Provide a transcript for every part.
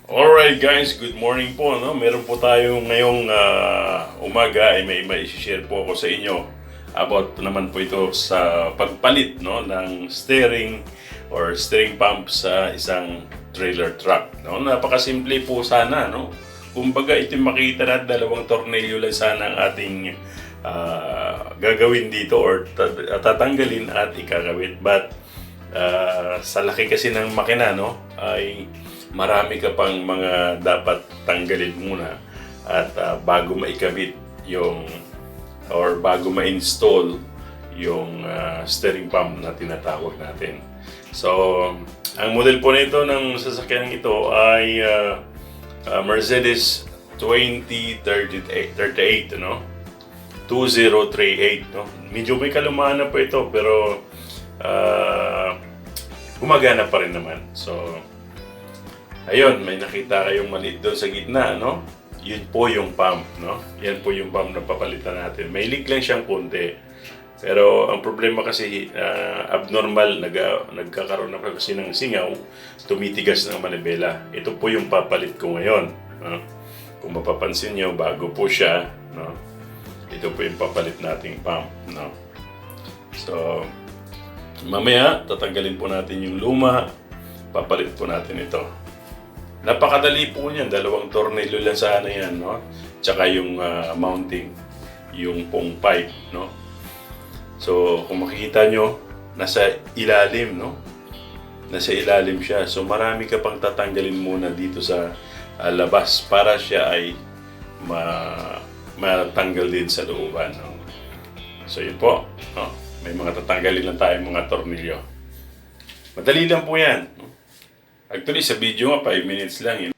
Alright guys, good morning po. No? Meron po tayo ngayong umaga ay may share po ako sa inyo about naman po ito sa pagpalit ng steering or steering pump sa isang trailer truck. No? Napakasimple po sana. No? Kumbaga ito makita na dalawang tornilyo lang sana ang ating gagawin dito or tatanggalin at ikakawit. But sa laki kasi ng makina ay marami ka pang mga dapat tanggalin muna at bago maikabit yung or bago ma-install yung steering pump na tinatawag natin. So, ang model po nito ng sasakyan ito ay Mercedes 2038, 2038, 2038, Medyo may kalumaan na po ito pero gumagana pa rin naman. So, ayun, may nakita kayong maliit doon sa gitna, Yun po yung pump, Yan po yung pump na papalitan natin. May leak lang siyang konti. Pero ang problema kasi, abnormal, nagkakaroon na kasi ng singaw, tumitigas ng manibela. Ito po yung papalit ko ngayon. Kung mapapansin nyo, bago po siya, ito po yung papalit nating pump, So, mamaya, tatanggalin po natin yung luma, papalit po natin ito. Napakadali po niyan, dalawang tornilyo lang sana yan, Tsaka yung mounting, yung pong pipe, So, kung makikita nyo, nasa ilalim, Nasa ilalim siya. So, marami ka pang tatanggalin muna dito sa labas para siya ay matanggal din sa looban, So, yun po, May mga tatanggalin lang tayong mga tornilyo. Madali lang po yan. Actually, sa video nga, 5 minutes lang yun.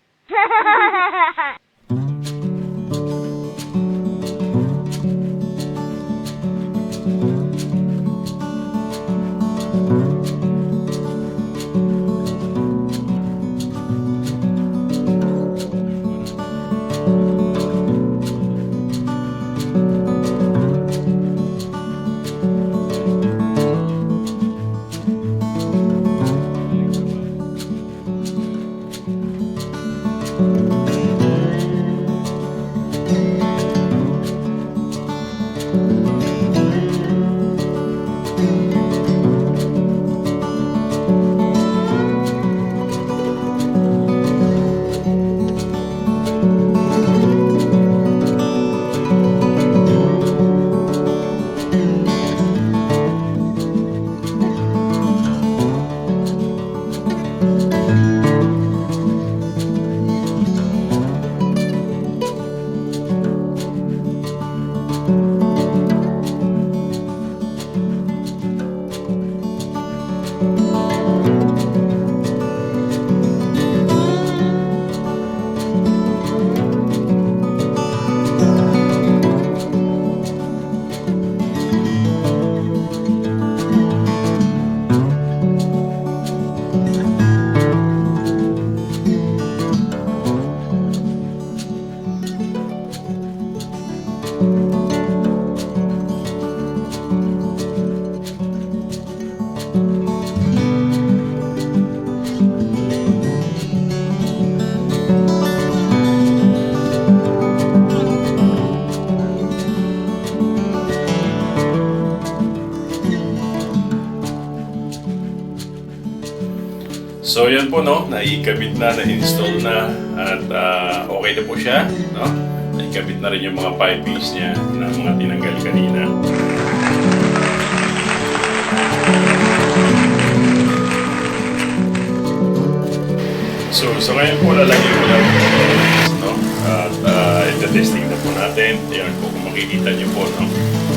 So yan po, naikabit na, na-install na at okay na po siya, Naikabit na rin yung mga pipings niya na mga tinanggal kanina. So ngayon po lalagyan ko lang at ita-testing na po natin. Yan po, kung makikita niyo po,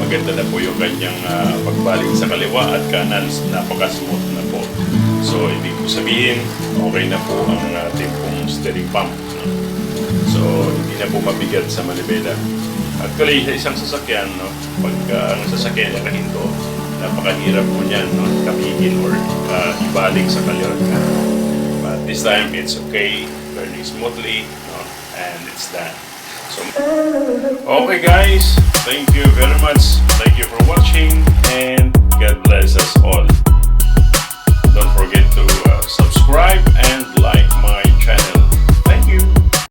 maganda na po yung kanyang pagbalik sa kaliwa at kanan, napaka-smooth na po. So, ibig ko sabihin, okay na po ang ating pong steering pump. So, hindi na po mabigat sa manibela. Actually, sa isang sasakyan, pag ang sasakyan ay nakahinto, napakahirap po niyan, kamigin or ibalik sa kaliwa. But this time, it's okay, turning smoothly, and it's done. So, okay guys, thank you very much. Thank you for watching, and God bless us all. Don't forget to subscribe and like my channel.